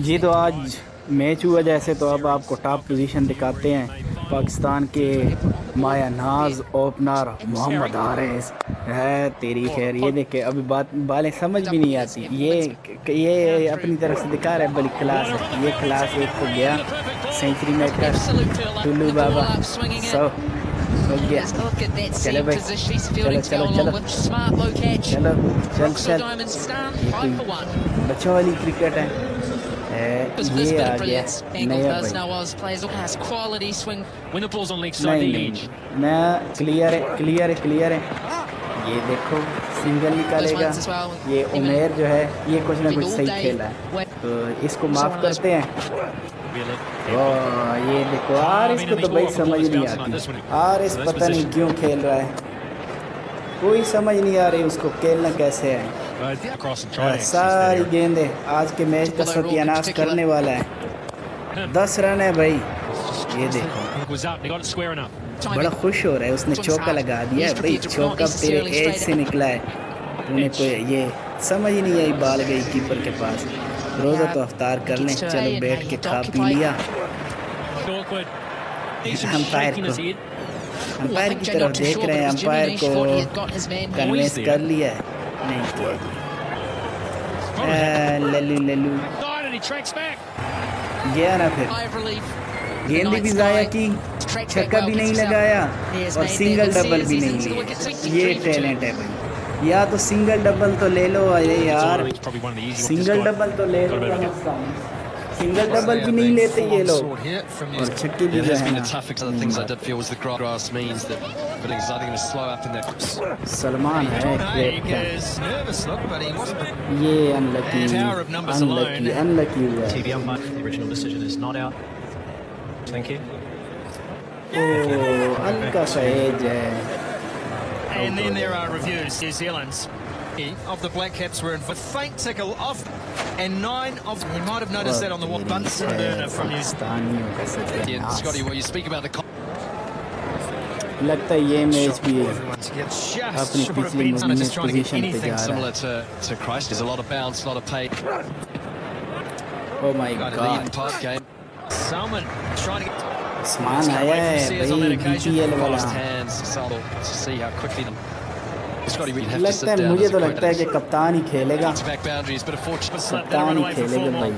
जी तो आज मैच हुआ जैसे, तो अब आपको टॉप पोजीशन दिखाते हैं। पाकिस्तान के माया नाज ओपनर मोहम्मद हारिस है तेरी खैर। ये देखे अभी बात बालें समझ भी नहीं आती। ये अपनी तरफ से दिखा रहा है बड़ी क्लास है। ये क्लास एक तो गया सेंचुरी मेकर टुल्लू बाबा। सो हो गया। चलो भाई, चलो चलो चलो चलो चल चल। ये कोई बच्चों वाली क्रिकेट है। ये आ गया नया भाई। नहीं नहीं नया क्लियर है क्लियर है क्लियर है। ये देखो सिंगल निकालेगा। ये उमेर जो है ये कुछ ना कुछ सही खेला है, तो इसको माफ़ करते हैं। ये देखो आर इसको तो भाई समझ नहीं आती। आर इस पता नहीं क्यों खेल रहा है, कोई समझ नहीं आ रही उसको खेलना कैसे है। सारी गेंदें आज के मैच का सत्यानाश करने वाला है। 10 रन है भाई। ये देखो बड़ा खुश हो रहा है, उसने चौका लगा दिया है भाई। चौका तेरे एज से निकला है, तूने कोई ये समझ ही नहीं आई। बाल गई कीपर के पास। रोज़ा तो अफ्तार कर लें, चलो बैठ के खा पी लिया। अंपायर की तरफ देख रहे हैं, अंपायर को कन्विंस कर लिया है। नहीं किया लल्लू लल्लू गया ना, फिर गेंद भी ज़ाया की, छक्का भी नहीं लगाया और सिंगल डबल भी नहीं लिया। ये टैलेंट है भाई। या तो सिंगल डबल तो ले लो। अरे यार सिंगल डबल तो ले लो, सिंगल डबल भी नहीं लेते ये लोग। और छक्के भी जो है ना। सलमान है ये अनलकी अनलकी अनलकी हुआ है। ओह हल्का सा एज है। And then there are reviews. New Zealand's of the Black Caps were in with faint tickle off, and 9 of you might have noticed that on the wall. Bunsen burner from New Zealand. Scotty, what you speak about the लगता है ये match भी अपनी पिछली position पे जा रहा है। to Christ. There's a lot of bounce, a lot of pay. Oh my God. Someone trying to get आसमान आया है भाई बीपीएल वाला। लगता है मुझे तो लगता है कि कप्तान ही खेलेगा, कप्तान ही खेलेगा भाई।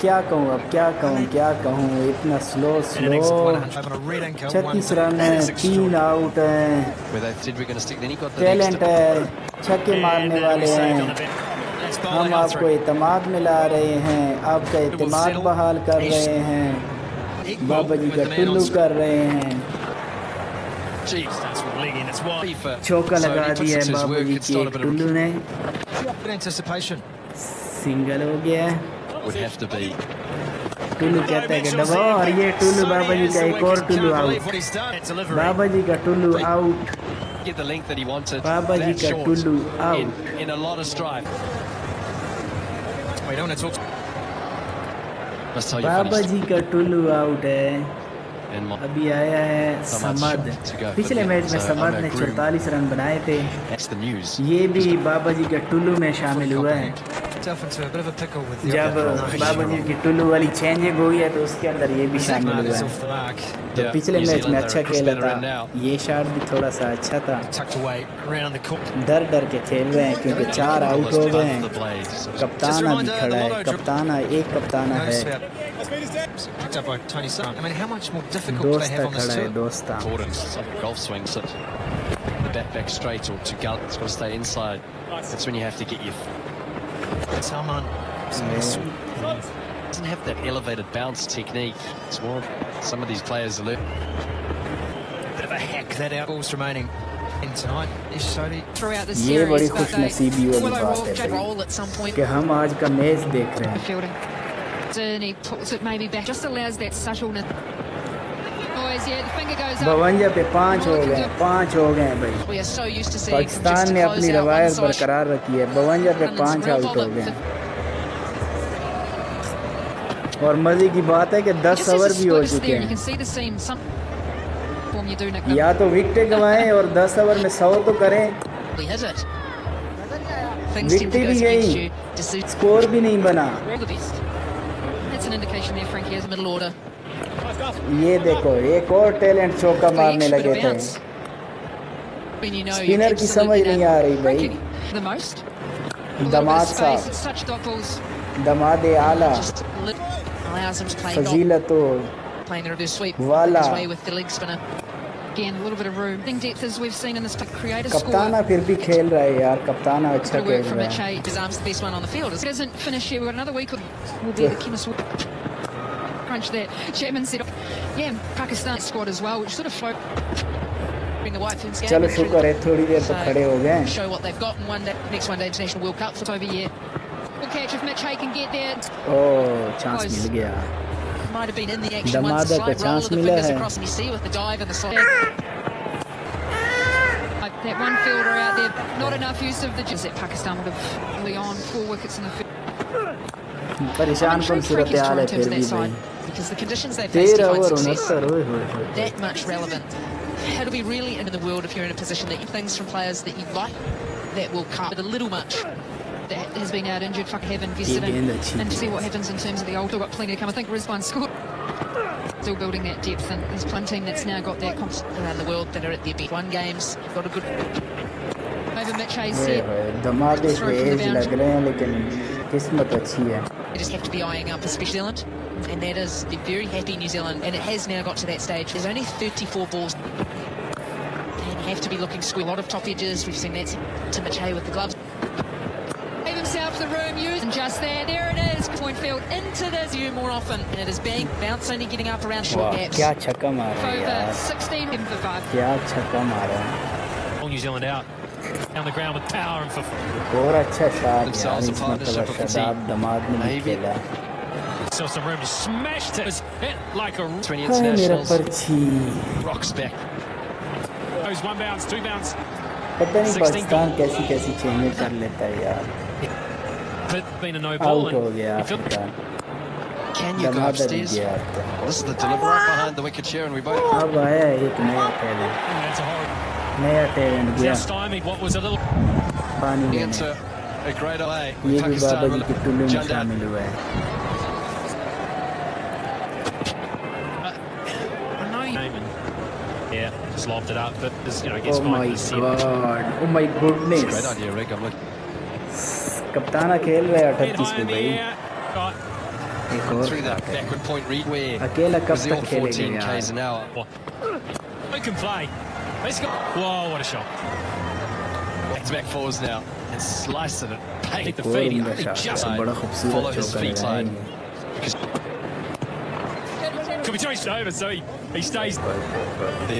क्या कहूँ अब क्या कहूँ क्या कहूँ, इतना स्लो 36 रन है, 3 आउट हैं। टैलेंट है, छक्के मारने वाले हैं। हम आपको एतमाद में ला रहे हैं, आपका एतमाद बहाल कर रहे हैं, बाबा जी का टुल्लू कर रहे हैं। चौका लगा दिया है बाबा जी के टुल्लू ने। सिंगल हो गया है। टुल्लू कहता है कि डबल, और ये टुल्लू बाबा जी का एक और टुल्लू आउट। बाबा जी का टुल्लू आउट। बाबा जी का टुल्लू आउट। बाबा जी का टुल्लू आउट है। अभी आया है समद। पिछले मैच में समद ने 44 रन बनाए थे। ये भी बाबा जी का टुल्लू में शामिल हुआ है। जब बाबा जी की टुल्लू वाली चेंजिंग हुई है तो उसके अंदर ये भी शामिल हुआ है। तो पिछले मैच में अच्छा खेला था, ये शॉट भी थोड़ा सा अच्छा था। डर डर के खेल रहे हैं क्योंकि 4 आउट हो गए हैं। कप्ताना भी खड़ा है, कप्ताना एक कप्ताना है। दोस्ता खड़ा है, दोस्ता। Someone doesn't have that elevated bounce technique. It's more some of these players are bit of a hack that out. Balls remaining in tonight. ये बड़ी खुशनसीबी वाली बात है भाई कि हम आज का मैच देख रहे हैं। बवंजा पे 5 हो गए, 5 हो गए भाई। पाकिस्तान ने अपनी रवायत बरकरार रखी है। 52 पे 5 आउट हो गए। और मजे की बात है कि 10 ओवर भी हो चुके हैं। you do nick them. या तो विकेट गंवाएं और 10 ओवर में 100 तो करें, He hit it. Things tend to wicket go भी against गई, you. Just suits स्कोर भी नहीं बना। all the best. That's an indication there, Frankie, as middle order. ये देखो एक और टैलेंट चौका मारने Extra bit लगे of थे। bounce. When you know you spinner की समझ absolutely नहीं know. आ रही भाई। Frankie, the most. A little दमाद bit of space. साहब, It's such dot balls. दमाद आला, Just allows him to play not फजीलतो playing the reverse sweep. वाला। His way with the leg spinner. Again, a little bit of room. Think depth as we've seen in this create a score. कप्ताना फिर भी खेल रहा है यार, कप्ताना अच्छा Good work खेल from रहा Mitch है। Hay. His arm's the best one on the field. It doesn't finish here. We've got another week. Will be the chemist. Crunch that. Chapman said, yeah, Pakistan squad as well, which sort of float. Bring the white fins game. चलो शुक्र है थोड़ी देर तो खड़े हो गए। Show what they've got in one day, next one day international World Cup for over a year. Good catch if Mitch Hay can get there. Oh chance Close. मिल गया। Might have been in the action once. दमादा A को slight roll chance of the मिला fingers है। across and you see with the dive and the slide. That one fielder out there, not enough use of the just that Pakistan would have early on 4 wickets in the field. परेशान कौन सूरत हाल है फिर भी भाई। Because the conditions they face 13 to find over success 69 ओए होए होए। that much relevant. It'll be really in the world if you're in a position that you things from players that you like that will cut with a little much that has been out injured. Fuck have invested Again, in the cheap and to see what ones. happens in terms of the old. Got plenty to come. I think Rizwan scored. Still building that depth, and there's one team that's now got that around the world that are at their best. One games got a good. Over Mitch Hayes ओए said. होए, दमादे पे as लग रहे हैं लेकिन किस्मत अच्छी है। They just have to be eyeing up, especially New Zealand, and that is they're very happy New Zealand, and it has now got to that stage. There's only 34 balls, and have to be looking square. A lot of top edges. We've seen that to Mitch Hay with the gloves. Gave himself the room, used and just there. There it is. Point field into the view more often, and it is being bounced only getting up around short वाह gaps. क्या छक्का मारा है Over यार, 16 in for 5. क्या छक्का मारा है। All New Zealand out on the ground with power and for और अच्छा शॉट यार, Themselves a इस partnership मतलब of शदाब दमाद ने भी Maybe. खेला। themselves some room. Just smashed it. It was hit like a 20 हाय मेरा internationals. पर्ची। Rocks back. goes 1 bounce, 2 bounce. पता नहीं 16 पाकिस्तान कैसी कैसी चेंजें कर लेता है यार। But been a no ball. Out हो गया he felt- Africa, Can you go दमादा भी upstairs? गया अब तो। This is the deliver right behind the wicket chair, and we both. अब आया एक नया टैलेंट, That's a horrible. नया टैलेंट गया Now stymied what was a little. पानी में। Into a great away. ये भी बाबा जी के टुल्लू में Jundar. शामिल हुआ है। I know you. Yeah, just lobbed it up, but there's, you know, gets Oh fine my for the seven. god, oh my Great goodness, idea, Rick. I'm looking कप्ताना खेल रहा है Bit 38 high पे in the भाई। air. Got एक और through that shot है। backward point read where अकेला कब Brazil तक खेलेगा 14 यार। k's an hour. Who can play? Let's go. Whoa, what a shot. Back fours now and slice it. Paid Hit the एक और feet. He उनका only shot just है, बड़ा follow खूबसूरत his चौका feet लगाया line. है। Because could be chased over, so he stays. the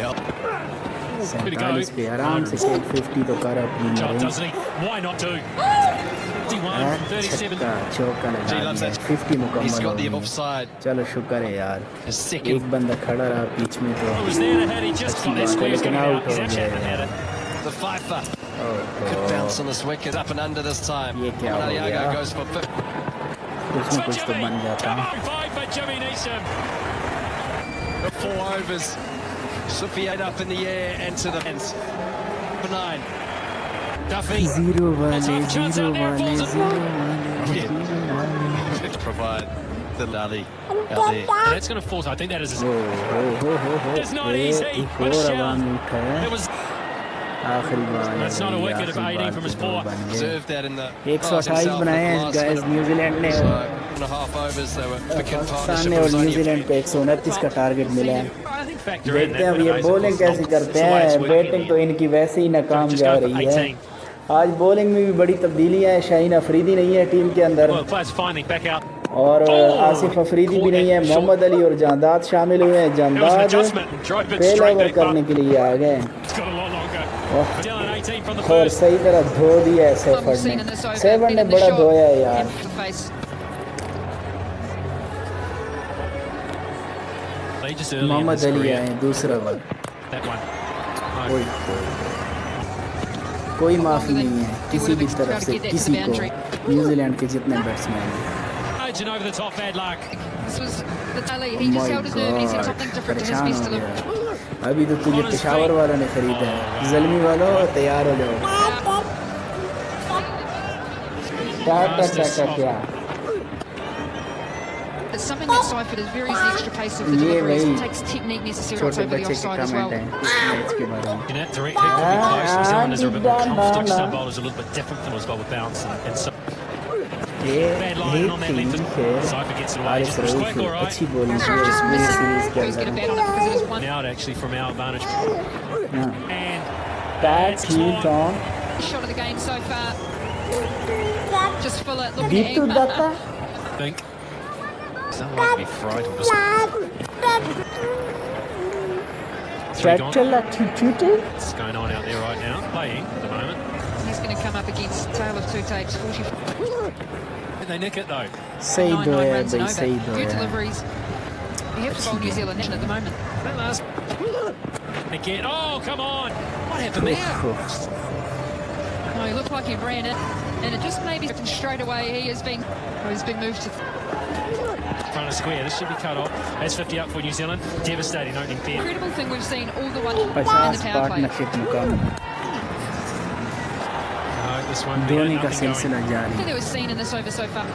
47 पे आराम से खेल, 50 तो कर अपनी Shot, मरे। doesn't he? Why not do? 51 from 37. छक्का चौका He लगा loves दिया, that. 50 he's मुकम्मल हो got the गई। offside. चलो शुक्र है यार, His second. एक बंदा खड़ा रहा बीच में तो It was there to hit. He just अच्छी got that बात है, square. He's लेकिन going to out get out. हो He's गया actually यार। had it. The fifer could ओहो, bounce on this wicket up and under this time. ये क्या हो Mariaga गया? goes for 50. कुछ न कुछ तो बन जाता। Come on, 5 for Jimmy Neesham. The 4 overs. Sufiate up in the air and to the fence. For 9. Duffy. Zero वाले, Tough chance zero out there, वाले, falls जीरो वाले, Yeah. जीरो वाले। To provide the Lally out there. And that's going to force. I think that is his. हो It's not ये easy, एक but और a Awam shout. उठा It है, was. आखिरी बॉल है That's not a भाई, wicket of आखिरी 18 बॉल from पे his दो paw. बन गए। Observed that in the 128 बनाए हैं गाइस न्यूजीलैंड ने, So, और 1.5 overs they were picking Pakistan partnership. ने It और was only a न्यूजीलैंड को 129 का टारगेट मिला है। I think factor in देखते हैं that, अब ये but बॉलिंग it's कैसी करते हैं, बैटिंग तो इनकी वैसे ही नाकाम Just जा go for रही है। 18. आज बॉलिंग में भी बड़ी तब्दीलियां हैं, शाहीन अफरीदी नहीं है टीम के अंदर, Well, players finally back out. और Oh! आसिफ अफरीदी भी नहीं है, मोहम्मद अली और जांदाद शामिल हुए हैं। It was an जांदाद adjustment and drove it पहला straight ओवर back करने up. के लिए आ गए It's got a lot longer. Oh, Dylan 18 from the और first. सही तरह धो दिया है We've सेफर्ड seen in ने, this over. सेफर्ड Been ने in the बड़ा shot धोया है यार। and the face. They just early in Mohammad his Ali career. आए दूसरा ओवर, That one. कोई कोई माफी नहीं है किसी भी तरफ से किसी को, न्यूजीलैंड के जितने बैट्समैन हैं। Edging over the top, bad luck. This was the tally. Oh He just my held his nerve and he said God, something different to his परेशान best हो delivery. गया। अभी तो तुझे पेशावर वालों ने खरीदा है। ज़ल्मी वालों तैयार हो जाओ। क्या It's something that Seifert is very easy extra pace of the deliveries. It takes technique necessary also over the offside as well. Direct hit can be close. New Zealanders are a bit more comfortable. Some bowlers are a little bit different from as well with bounce and so. Bad line on that left. Seifert gets it away. Just push quick, all right. अच्छी bowling So just missing. He's going to bat on it because it is one. Out actually from our advantage. And That's huge on. Shot of the game so far. Just full it. Looking at England. I think. Someone might be frightened. What's going on out there right now? Playing at the moment. He's going to come up against tail of two takes, 44. Did they nick it though? सही दो है भाई, सही दो Good है। deliveries. We have to bowl New Zealand at the moment. That last again. Oh, come on! What happened there? Oh, he looked like he ran it, and it just maybe straight away he's been moved to. Front of square. This should be cut off. That's 50 up for New Zealand. Devastating opening pair. Incredible thing we've seen all the way in the 50 power play. Partnership मुकाम This one. Dhoni का सिलसिला I जारी। think that was seen in this over so far.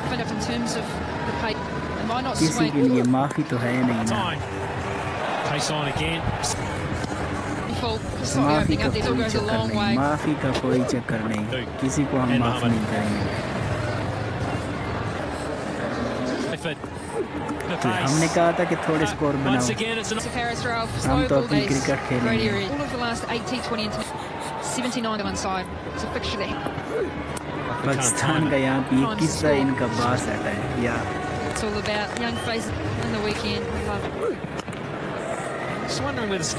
But in terms of the pace, it might not किसी sway के लिए माफी तो है नहीं ना। Time. Pace on again. full. Just thought माफी opening का up there still कोई goes a चक्कर long नहीं, way. माफी का कोई चक्कर नहीं, किसी को हम माफ नहीं करेंगे। तो हमने कहा था कि थोड़े स्कोर बनाओ। हम तो अपनी क्रिकेट खेलेंगे। All of the last 80, 20 and 79 on side. It's a fixture there. Pakistan का यहाँ पे 21 का इनका बास हटा है या। It's all about young faces in the weekend. We love it. Just wondering whether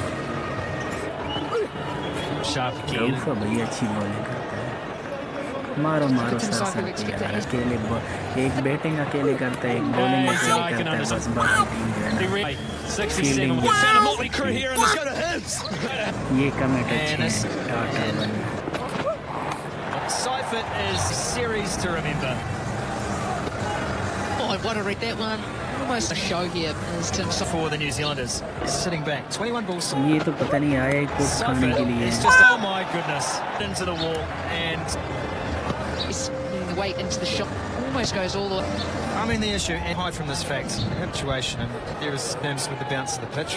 sharp again. रऊफा भैया अच्छी बॉलिंग करता है। मारो मारो सर यार, अकेले एक बैटिंग अकेले करता है, एक बॉलिंग अकेले करता है, बस बाकी टीम जो है ना फील्डिंग। ये कमेंट अच्छी है। Seifert is series to remember. Oh, I want to read that one. Almost a show here as Tim for the New Zealanders. Sitting back, 21 balls. ये तो पता नहीं आया ही कुछ खाने के लिए। It's just, oh my goodness, into the wall and the weight into the shot almost goes all the way. I mean the issue, and hide from this fact, habituation, and there is nerves with the bounce of the pitch.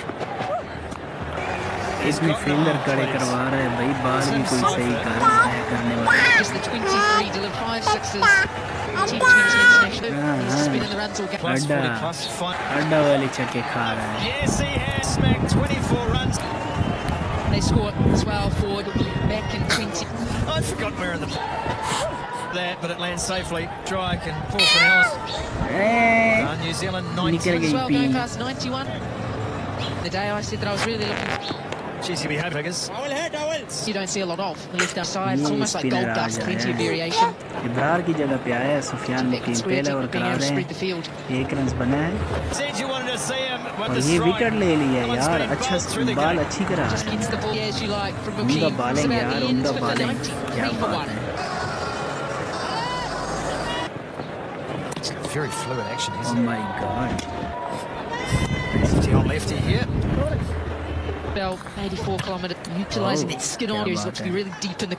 इसमें fielder कड़े करवा रहा है भाई, बाल भी कोई सही कर रहा है करने वाला। Just the 23 delivered 5 sixes. T20 international. He's just been in the runs all game. अड्डा वाली छक्के खा रहा है। Yes, he has smacked 24 runs. They scored as well forward back in 20. I forgot we're in the that, but it lands safely. Strike and fourth and hours. New Zealand 90 as well, going past 91. The day I said that I was really looking. Jeez, you'll be happy figures. You don't see a lot of the left outside. It's almost like gold dust, plenty of variation. Ibrar की जगह पे आया है सुफियान मुकीम, पहले और करा रहे हैं, 1 रन बना है और ये विकेट ले लिया यार। अच्छा बाल अच्छी करा है, उनका बालिंग यार, उनका बालिंग क्या बात है। Very fluid action, isn't Oh it? my god. Lefty on lefty here. Bell, 84 kilometre, utilising that skin on. He's looks to be really deep in the.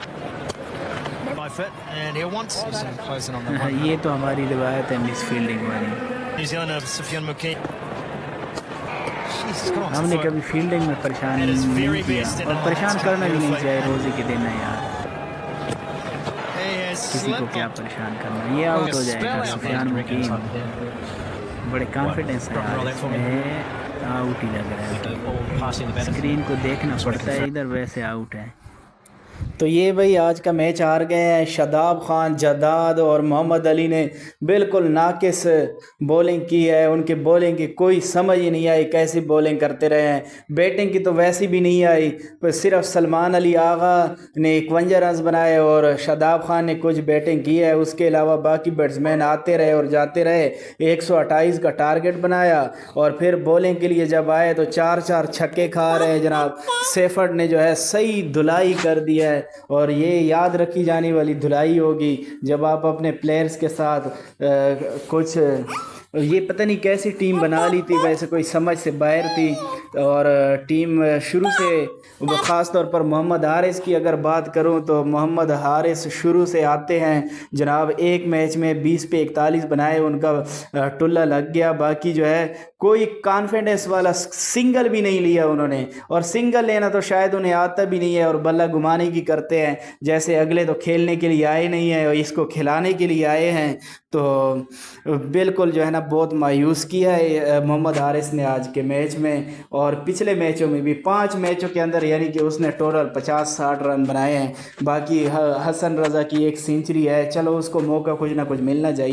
My fit, and he'll want some closing on the one. ये तो हमारी रिवायत है miss fielding वाली। New Zealand of Sufyan Mukim. हमने कभी fielding में परेशान नहीं किया और परेशान करना भी नहीं चाहिए, रोज़ी के दिन है यार, किसी को क्या परेशान करना। ये आउट हो जाएगा सुफियान मुकीम, बड़े कॉन्फिडेंस है यार, आउट ही लग रहा है, स्क्रीन को देखना पड़ता है इधर, वैसे आउट है। तो ये भाई आज का मैच हार गए हैं। शादाब खान, जदाद और मोहम्मद अली ने बिल्कुल नाकिस बॉलिंग की है, उनके बॉलिंग की कोई समझ ही नहीं आई, कैसी बॉलिंग करते रहे हैं। बैटिंग की तो वैसी भी नहीं आई, पर सिर्फ सलमान अली आगा ने 51 रन बनाए और शादाब खान ने कुछ बैटिंग की है, उसके अलावा बाकी बैट्समैन आते रहे और जाते रहे। 128 का टारगेट बनाया और फिर बॉलिंग के लिए जब आए तो 4-4 छक्के खा रहे हैं जनाब। सेफर्ड ने जो है सही धुलाई कर दिया है और ये याद रखी जाने वाली धुलाई होगी जब आप अपने प्लेयर्स के साथ कुछ, ये पता नहीं कैसी टीम बना ली थी, वैसे कोई समझ से बाहर थी। और टीम शुरू से ख़ास तौर पर मोहम्मद हारिस की अगर बात करूं तो मोहम्मद हारिस शुरू से आते हैं जनाब, एक मैच में 20 पे 41 बनाए, उनका टुल्ला लग गया। बाकी जो है कोई कॉन्फिडेंस वाला सिंगल भी नहीं लिया उन्होंने, और सिंगल लेना तो शायद उन्हें आता भी नहीं है, और बल्ला घुमाने की करते हैं जैसे अगले तो खेलने के लिए आए नहीं हैं और इसको खिलाने के लिए आए हैं। तो बिल्कुल जो है ना बहुत मायूस किया है मोहम्मद हारिस ने आज के मैच में, और पिछले मैचों में भी 5 मैचों के अंदर यानी कि उसने टोटल 50-60 रन बनाए हैं। बाकी हसन रज़ा की एक सेंचुरी है, चलो उसको मौका कुछ ना कुछ मिलना चाहिए।